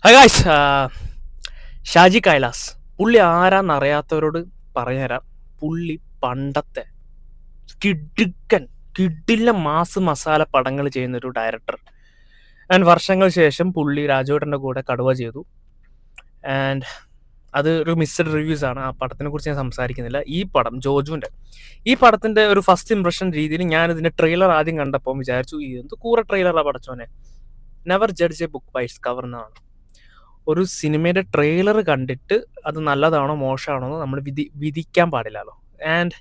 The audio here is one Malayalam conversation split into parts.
Hi guys, Shaji Kailas. പുള്ളി ആരാന്നറിയാത്തവരോട് പറഞ്ഞുതരാം. പുള്ളി പണ്ടത്തെ കിടുക്കൻ കിടില മാസ് മസാല പടങ്ങൾ ചെയ്യുന്നൊരു ഡയറക്ടർ. ആൻഡ് വർഷങ്ങൾക്ക് ശേഷം പുള്ളി രാജുവേട്ടൻ്റെ കൂടെ കടുവ ചെയ്തു. ആൻഡ് അത് ഒരു മിക്സഡ് റിവ്യൂസ് ആണ്. ആ പടത്തിനെ കുറിച്ച് ഞാൻ സംസാരിക്കുന്നില്ല. ഈ പടം ജോജുവിൻ്റെ ഈ പടത്തിൻ്റെ ഒരു ഫസ്റ്റ് ഇംപ്രഷൻ രീതിയിൽ ഞാൻ ഇതിൻ്റെ ട്രെയിലർ ആദ്യം കണ്ടപ്പോൾ വിചാരിച്ചു, എന്ത് കൂറ ട്രെയിലറാണ് പടച്ചോനെ. Never judge a book by its cover എന്നാണ്. ഒരു സിനിമയുടെ ട്രെയിലർ കണ്ടിട്ട് അത് നല്ലതാണോ മോശമാണോ എന്ന് നമ്മൾ വിധിക്കാൻ പാടില്ലല്ലോ. ആൻഡ്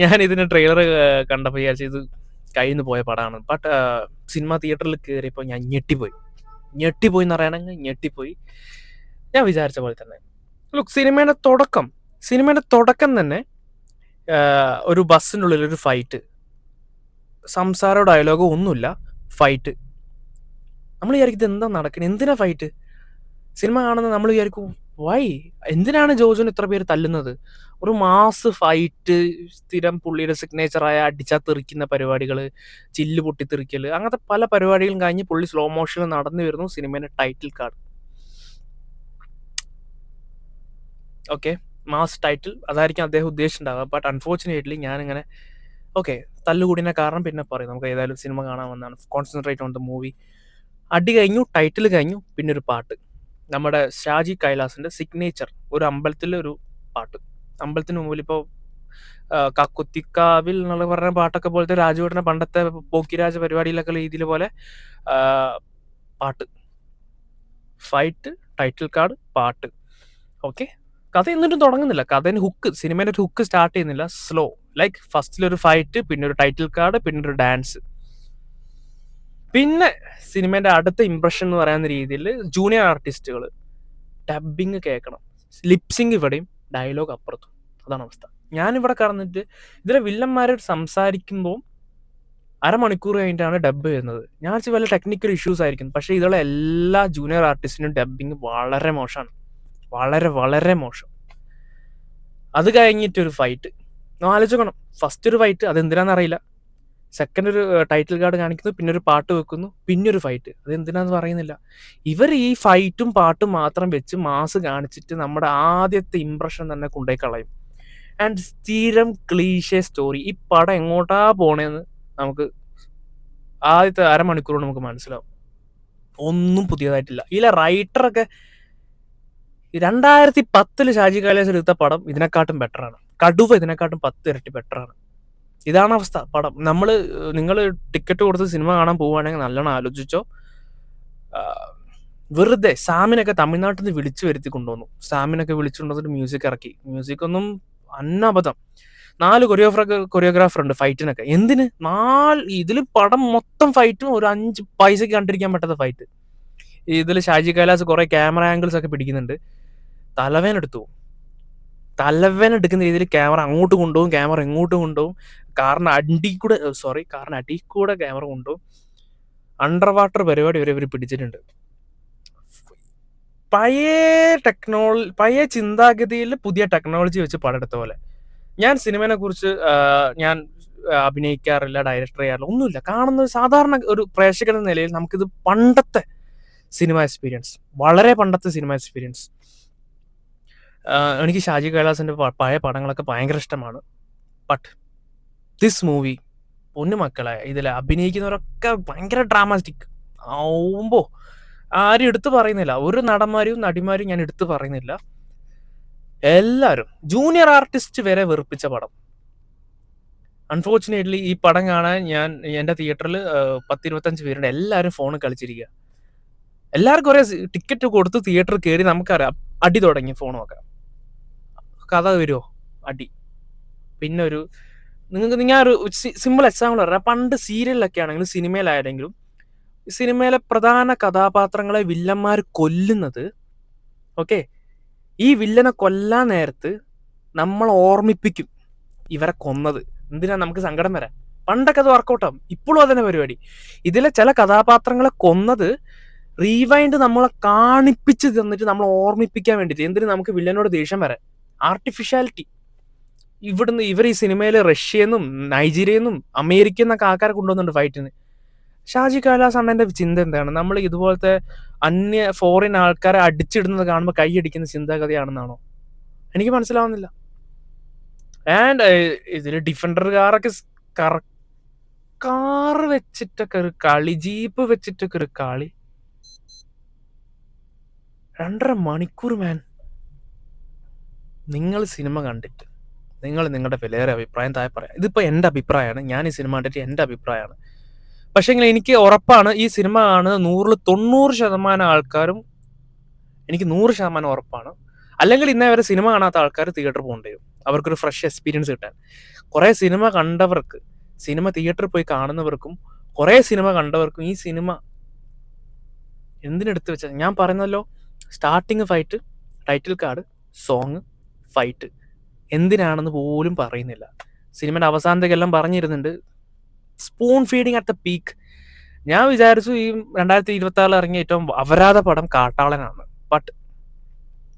ഞാൻ ഇതിൻ്റെ ട്രെയിലർ കണ്ടപ്പോൾ വിചാരിച്ചു ഇത് കയ്യിൽ നിന്ന് പോയ പടമാണ്. ബട്ട് സിനിമ തിയേറ്ററിൽ കയറിയപ്പോൾ ഞാൻ ഞെട്ടിപ്പോയി എന്ന് പറയുകയാണെങ്കിൽ ഞെട്ടിപ്പോയി. ഞാൻ വിചാരിച്ച പോലെ തന്നെ. ലുക്ക്, സിനിമയുടെ തുടക്കം തന്നെ ഒരു ബസ്സിനുള്ളിൽ ഒരു ഫൈറ്റ്, സംസാരോ ഡയലോഗോ ഒന്നുമില്ല, ഫൈറ്റ്. നമ്മൾ വിചാരിക്കുന്നത് എന്താ നടക്കുന്നത്, എന്തിനാ ഫൈറ്റ്? സിനിമ കാണുന്നത് നമ്മൾ വിചാരിക്കും, വൈ, എന്തിനാണ് ജോജുവിന് ഇത്ര പേര് തല്ലുന്നത്? ഒരു മാസ് ഫൈറ്റ്, സ്ഥിരം പുള്ളിയുടെ സിഗ്നേച്ചറായ അടിച്ചാൽ തെറിക്കുന്ന പരിപാടികൾ, ചില്ല് പൊട്ടിത്തെറിക്കൽ, അങ്ങനത്തെ പല പരിപാടികളും കഴിഞ്ഞ് പുള്ളി സ്ലോ മോഷനിൽ നടന്നു വരുന്നു. സിനിമേൻ്റെ title card, okay, mass title, അതായിരിക്കും അദ്ദേഹം ഉദ്ദേശിച്ചിട്ടുണ്ടാവുക. ബട്ട് അൺഫോർച്ചുനേറ്റ്ലി ഞാനിങ്ങനെ തല്ലുകൂടിനെ കാരണം പിന്നെ പറയും. നമുക്ക് ഏതായാലും സിനിമ കാണാൻ വന്നാണ്, കോൺസെൻട്രേറ്റ് ഓൺ ദ മൂവി. അടി കഴിഞ്ഞു, ടൈറ്റിൽ കഴിഞ്ഞു, പിന്നെ ഒരു പാട്ട്, നമ്മുടെ ഷാജി കൈലാസിൻ്റെ സിഗ്നേച്ചർ, ഒരു അമ്പലത്തിലെ ഒരു പാട്ട്. അമ്പലത്തിന് മുമ്പിൽ ഇപ്പോൾ കക്കുത്തിക്കാവിൽ എന്നുള്ള പറഞ്ഞ പാട്ടൊക്കെ പോലത്തെ രാജുവേട്ടൻ്റെ പണ്ടത്തെ പോക്കിരാജ പരിപാടിയിലൊക്കെ രീതിയിൽ പോലെ പാട്ട്, ഫൈറ്റ്, ടൈറ്റിൽ കാർഡ്, പാട്ട്. ഓക്കെ, കഥ എന്നിട്ടും തുടങ്ങുന്നില്ല. കഥേൻ്റെ ഹുക്ക്, സിനിമേൻ്റെ ഒരു ഹുക്ക് സ്റ്റാർട്ട് ചെയ്യുന്നില്ല. സ്ലോ, ലൈക്ക് ഫസ്റ്റിലൊരു ഫൈറ്റ്, പിന്നെ ഒരു ടൈറ്റിൽ കാർഡ്, പിന്നെ ഒരു ഡാൻസ്. പിന്നെ സിനിമേൻ്റെ അടുത്ത ഇംപ്രഷൻ എന്ന് പറയുന്ന രീതിയിൽ ജൂനിയർ ആർട്ടിസ്റ്റുകൾ ഡബിങ് കേൾക്കണം, ലിപ്സിങ് ഇവിടെയും, ഡയലോഗ് അപ്പുറത്തും. അതാണ് അവസ്ഥ. ഞാനിവിടെ കടന്നിട്ട് ഇതിലെ വില്ലന്മാരോട് സംസാരിക്കുമ്പോൾ അരമണിക്കൂർ കഴിഞ്ഞിട്ടാണ് ഡബ് ചെയ്യുന്നത്. ഞാൻ വെച്ചാൽ വല്ല ടെക്നിക്കൽ ഇഷ്യൂസ് ആയിരിക്കും. പക്ഷേ ഇതിലുള്ള എല്ലാ ജൂനിയർ ആർട്ടിസ്റ്റിനും ഡബിങ് വളരെ മോശമാണ്, വളരെ വളരെ മോശം. അത് കഴിഞ്ഞിട്ടൊരു ഫൈറ്റ്, ആലോചിക്കണം. ഫസ്റ്റ് ഒരു ഫൈറ്റ്, അതെന്തിനാണെന്നറിയില്ല. സെക്കൻഡ് ഒരു ടൈറ്റിൽ കാർഡ് കാണിക്കുന്നു, പിന്നെ ഒരു പാട്ട് വെക്കുന്നു, പിന്നെ ഒരു ഫൈറ്റ്. അതെന്തിനാന്ന് പറയുന്നില്ല. ഇവർ ഈ ഫൈറ്റും പാട്ടും മാത്രം വെച്ച് മാസ് കാണിച്ചിട്ട് നമ്മുടെ ആദ്യത്തെ ഇംപ്രഷൻ തന്നെ കൊണ്ടുപോയി കളയും. ആൻഡ് സ്ഥിരം ക്ലീഷേ സ്റ്റോറി. ഈ പടം എങ്ങോട്ടാ പോണേന്ന് നമുക്ക് ആദ്യത്തെ അരമണിക്കൂർ നമുക്ക് മനസ്സിലാവും. ഒന്നും പുതിയതായിട്ടില്ല. ഇതിലെ റൈറ്ററൊക്കെ 2010 ഷാജി കൈലാസ് എടുത്ത പടം ഇതിനെക്കാട്ടും ബെറ്ററാണ്. കടുവ ഇതിനെക്കാട്ടും 10 ഇരട്ടി ബെറ്ററാണ്. ഇതാണ് അവസ്ഥ. പടം നിങ്ങൾ ടിക്കറ്റ് കൊടുത്ത് സിനിമ കാണാൻ പോവുകയാണെങ്കിൽ നല്ലോണം ആലോചിച്ചോ. വെറുതെ സാമിനൊക്കെ തമിഴ്നാട്ടിൽ നിന്ന് വിളിച്ചു വരുത്തി കൊണ്ടുവന്നു. സാമിനൊക്കെ വിളിച്ചുകൊണ്ടുവന്നിട്ട് മ്യൂസിക് ഇറക്കി. മ്യൂസിക്കൊന്നും അന്നബദ്ധം. 4 കൊറിയോഗ്രാഫർ ഉണ്ട് ഫൈറ്റിനൊക്കെ. എന്തിന്? ഇതിൽ പടം മൊത്തം ഫൈറ്റും ഒരു 5 പൈസക്ക് കണ്ടിരിക്കാൻ പറ്റാത്ത ഫൈറ്റ്. ഇതിൽ ഷാജി കൈലാസ് കുറെ ക്യാമറ ആംഗിൾസ് ഒക്കെ പിടിക്കുന്നുണ്ട്. തലവേനെടുക്കുന്ന രീതിയിൽ ക്യാമറ അങ്ങോട്ട് കൊണ്ടുപോകും, ക്യാമറ ഇങ്ങോട്ട് കൊണ്ടുപോകും, കാറിന് അടി കൂടെ ക്യാമറ കൊണ്ടുപോകും. അണ്ടർ വാട്ടർ പരിപാടി വരെ ഇവർ പിടിച്ചിട്ടുണ്ട്. പഴയ ചിന്താഗതിയിൽ പുതിയ ടെക്നോളജി വെച്ച് പടെടുത്ത പോലെ. ഞാൻ സിനിമയെ കുറിച്ച് ഞാൻ അഭിനയിക്കാറില്ല, ഡയറക്ടർ ചെയ്യാറില്ല, ഒന്നുമില്ല. കാണുന്ന സാധാരണ ഒരു പ്രേക്ഷകൻ എന്ന നിലയിൽ നമുക്കിത് പണ്ടത്തെ സിനിമ എക്സ്പീരിയൻസ്, വളരെ പണ്ടത്തെ സിനിമ എക്സ്പീരിയൻസ്. എനിക്ക് ഷാജി കൈലാസിൻ്റെ പഴയ പടങ്ങളൊക്കെ ഭയങ്കര ഇഷ്ടമാണ്. ബട്ട് ദിസ് മൂവി, പൊന്നു മക്കളെ, ഇതിൽ അഭിനയിക്കുന്നവരൊക്കെ ഭയങ്കര ഡ്രാമാറ്റിക് ആവുമ്പോൾ ആരും എടുത്തു പറയുന്നില്ല. ഒരു നടന്മാരും നടിമാരും ഞാൻ എടുത്തു പറയുന്നില്ല. എല്ലാവരും, ജൂനിയർ ആർട്ടിസ്റ്റ് വരെ വെറുപ്പിച്ച പടം. അൺഫോർച്ചുനേറ്റ്ലി ഈ പടം കാണാൻ ഞാൻ എൻ്റെ തിയേറ്ററിൽ 10-25 പേരുണ്ട്. എല്ലാവരും ഫോണിൽ കളിച്ചിരിക്കുക. എല്ലാവർക്കും ഒരേ ടിക്കറ്റ് കൊടുത്ത് തിയേറ്ററിൽ കയറി. നമുക്കറിയാം, അടി തുടങ്ങി, ഫോൺ നോക്കാം, കഥ വരുമോ, അടി. പിന്നെ ഞാൻ ഒരു സിമ്പിൾ എക്സാമ്പിൾ പറയാം. പണ്ട് സീരിയലിലൊക്കെ ആണെങ്കിലും സിനിമയിലായെങ്കിലും സിനിമയിലെ പ്രധാന കഥാപാത്രങ്ങളെ വില്ലന്മാർ കൊല്ലുന്നത്, ഓക്കെ, ഈ വില്ലനെ കൊല്ലാൻ നേരത്ത് നമ്മൾ ഓർമ്മിപ്പിക്കും ഇവരെ കൊന്നത്. എന്തിനാ? നമുക്ക് സങ്കടം വരാൻ. പണ്ടൊക്കെ അത് വർക്കൗട്ടാവും. ഇപ്പോഴും അതന്നെ പരിപാടി. ഇതിലെ ചില കഥാപാത്രങ്ങളെ കൊന്നത് റീവൈൻഡ് നമ്മളെ കാണിപ്പിച്ച് തന്നിട്ട് നമ്മളെ ഓർമ്മിപ്പിക്കാൻ വേണ്ടിയിട്ട്. എന്തിന്? നമുക്ക് വില്ലനോട് ദേഷ്യം വരാൻ. ആർട്ടിഫിഷ്യാലിറ്റി. ഇവിടുന്ന് ഇവർ ഈ സിനിമയിൽ റഷ്യയിൽ നിന്നും നൈജീരിയയിൽ നിന്നും അമേരിക്കയിൽ നിന്നൊക്കെ ആൾക്കാരെ കൊണ്ടുവന്നുണ്ട് ഫൈറ്റിന്. ഷാജി കൈലാസ് അണ്ണന്റെ ചിന്ത എന്താണ്? നമ്മൾ ഇതുപോലത്തെ ഫോറിൻ ആൾക്കാരെ അടിച്ചിടുന്നത് കാണുമ്പോൾ കൈയടിക്കുന്ന ചിന്താഗതിയാണെന്നാണോ? എനിക്ക് മനസ്സിലാവുന്നില്ല. ആൻഡ് ഇതിൽ ഡിഫൻഡർ കാറൊക്കെ കാറ് വെച്ചിട്ടൊക്കെ ഒരു കളി, ജീപ്പ് വെച്ചിട്ടൊക്കെ ഒരു കളി. 2.5 മണിക്കൂർ മാൻ. നിങ്ങൾ സിനിമ കണ്ടിട്ട് നിങ്ങൾ നിങ്ങളുടെ വിലയേറെ അഭിപ്രായം താഴെ പറയാം. ഇതിപ്പോൾ എൻ്റെ അഭിപ്രായമാണ്, ഞാൻ ഈ സിനിമ കണ്ടിട്ട് എൻ്റെ അഭിപ്രായമാണ്. പക്ഷേങ്കിൽ എനിക്ക് ഉറപ്പാണ്, ഈ സിനിമ കാണുന്ന 100% ആൾക്കാരും, എനിക്ക് 100% ഉറപ്പാണ്, അല്ലെങ്കിൽ ഇന്നേ വരെ സിനിമ കാണാത്ത ആൾക്കാർ തിയേറ്ററിൽ പോകേണ്ടി വരും അവർക്കൊരു ഫ്രഷ് എക്സ്പീരിയൻസ് കിട്ടാൻ. കുറേ സിനിമ കണ്ടവർക്ക്, സിനിമ തിയേറ്ററിൽ പോയി കാണുന്നവർക്കും കുറേ സിനിമ കണ്ടവർക്കും ഈ സിനിമ എന്തിനെടുത്ത് വെച്ചാൽ, ഞാൻ പറയുന്നല്ലോ, starting fight, title card, song, fight എന്തിനാണെന്ന് പോലും പറയുന്നില്ല. സിനിമയുടെ അവസാനത്തേക്കെല്ലാം പറഞ്ഞിരുന്നുണ്ട്, spoon feeding at the peak. ഞാൻ വിചാരിച്ചു ഈ 2026 ഇറങ്ങിയ ഏറ്റവും അപരാധ പടം കാട്ടാളനാണ്. ബട്ട്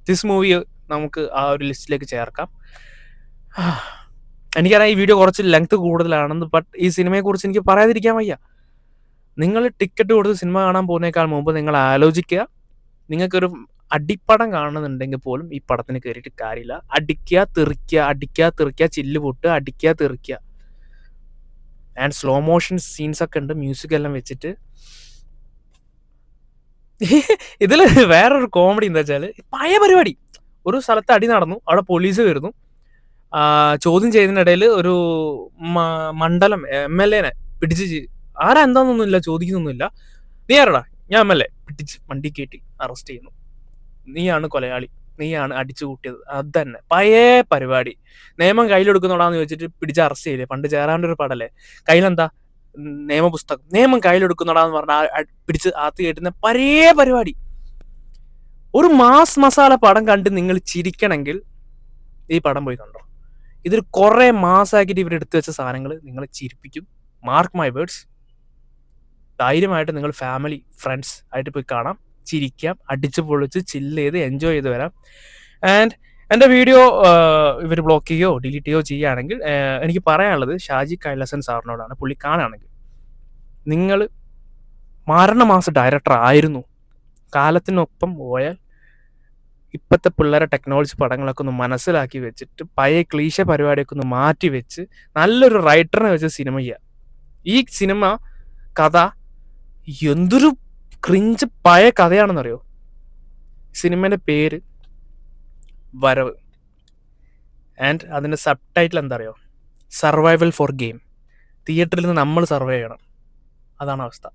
ദിസ് മൂവി നമുക്ക് ആ ഒരു ലിസ്റ്റിലേക്ക് ചേർക്കാം. എനിക്കറിയാം ഈ വീഡിയോ കുറച്ച് ലെങ്ത് കൂടുതലാണെന്ന്, ബട്ട് ഈ സിനിമയെക്കുറിച്ച് എനിക്ക് പറയാതിരിക്കാൻ വയ്യ. നിങ്ങൾ ടിക്കറ്റ് കൊടുത്ത് സിനിമ കാണാൻ പോകുന്നേക്കാൾ മുമ്പ് നിങ്ങൾ ആലോചിക്കുക, നിങ്ങൾക്കൊരു അടിപ്പടം കാണുന്നുണ്ടെങ്കിൽ പോലും ഈ പടത്തിന് കയറിയിട്ട് കാര്യമില്ല. അടിക്കുക, തെറിക്കുക, ചില്ല് പൊട്ടുക, അടിക്കുക, തെറിക്കുക. ആൻഡ് സ്ലോ മോഷൻ സീൻസ് ഒക്കെ ഉണ്ട്, മ്യൂസിക് എല്ലാം വെച്ചിട്ട്. ഇതിൽ വേറൊരു കോമഡി എന്താ വെച്ചാൽ, പഴയ പരിപാടി. ഒരു സ്ഥലത്ത് അടി നടന്നു, അവിടെ പോലീസ് വരുന്നു, ചോദ്യം ചെയ്യുന്നതിനിടയിൽ ഒരു മണ്ഡലം MLA പിടിച്ച്, ആരാ എന്താണെന്നൊന്നുമില്ല, ചോദിക്കുന്നൊന്നുമില്ല, നീ ആരടാ, ഞാൻ MLA, പിടിച്ച് വണ്ടി കയറ്റി അറസ്റ്റ് ചെയ്യുന്നു, നീയാണ് കൊലയാളി, നീയാണ് അടിച്ചു കൂട്ടിയത്. അത് തന്നെ പഴയ പരിപാടി. നിയമം കയ്യിലെടുക്കുന്നോടാന്ന് ചോദിച്ചിട്ട് പിടിച്ച് അറസ്റ്റ് ചെയ്യില്ലേ, പണ്ട് ചേരാൻ്റെ ഒരു പടല്ലേ, കയ്യിലെന്താ നിയമപുസ്തകം, നിയമം കയ്യിലെടുക്കുന്നോടാന്ന് പറഞ്ഞാൽ പിടിച്ച് ആത്ത് കയറ്റുന്ന പഴയ പരിപാടി. ഒരു മാസ് മസാല പടം കണ്ട് നിങ്ങൾ ചിരിക്കണമെങ്കിൽ ഈ പടം പോയി കണ്ടോ. ഇതിൽ കുറെ മാസാക്കിയിട്ട് ഇവർ എടുത്തു വെച്ച സാധനങ്ങൾ നിങ്ങളെ ചിരിപ്പിക്കും. Mark my words. ധൈര്യമായിട്ട് നിങ്ങൾ ഫാമിലി, ഫ്രണ്ട്സ് ആയിട്ട് പോയി കാണാം, ചിരിക്കാം, അടിച്ചു പൊളിച്ച് ചില്ല് ചെയ്ത് എൻജോയ് ചെയ്ത് വരാം. ആൻഡ് എൻ്റെ വീഡിയോ ഇവർ ബ്ലോക്ക് ചെയ്യുകയോ ഡിലീറ്റ് ചെയ്യുകയോ ചെയ്യുകയാണെങ്കിൽ എനിക്ക് പറയാനുള്ളത് ഷാജി കൈലാസൻ സാറിനോടാണ്. പുള്ളി കാണുകയാണെങ്കിൽ, നിങ്ങൾ മരണമാസ ഡയറക്ടർ ആയിരുന്നു, കാലത്തിനൊപ്പം പോയാൽ ഇപ്പോഴത്തെ പിള്ളേരെ ടെക്നോളജി പടങ്ങളൊക്കെ ഒന്ന് മനസ്സിലാക്കി വെച്ചിട്ട് പഴയ ക്ലീശ പരിപാടിയൊക്കെ ഒന്ന് മാറ്റി വെച്ച് നല്ലൊരു റൈറ്ററിനെ വെച്ച് സിനിമ ചെയ്യുക. ഈ സിനിമ കഥ എന്തൊരു ക്രിഞ്ച് പഴയ കഥയാണെന്നറിയോ. സിനിമേൻ്റെ പേര് വരവ്. ആൻഡ് അതിൻ്റെ സബ് ടൈറ്റിൽ എന്താ അറിയോ, സർവൈവൽ ഫോർ ഗെയിം. തിയേറ്ററിൽ നിന്ന് നമ്മൾ സർവൈവ് ചെയ്യണം, അതാണ് അവസ്ഥ.